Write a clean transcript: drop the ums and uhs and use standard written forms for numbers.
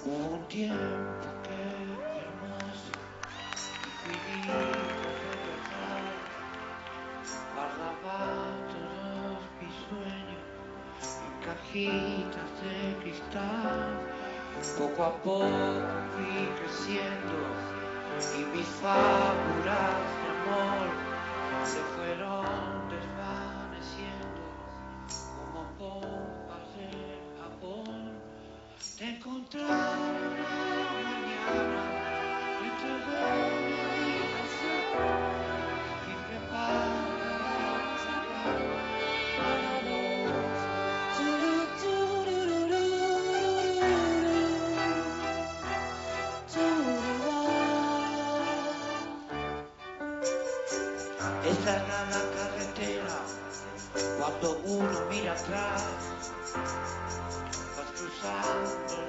Hubo un tiempo que hermoso, infinito de verdad, guardaba todos mis sueños en cajitas de cristal. Poco a poco fui creciendo y mis fábulas de amor se fueron desvaneciendo como pompas de Japón. Te encontraré una mañana dentro de mi habitación y prepararé un regalo para dos. Turu, tururururururu, tururá. Esa era la carretera cuando uno mira atrás, vas cruzando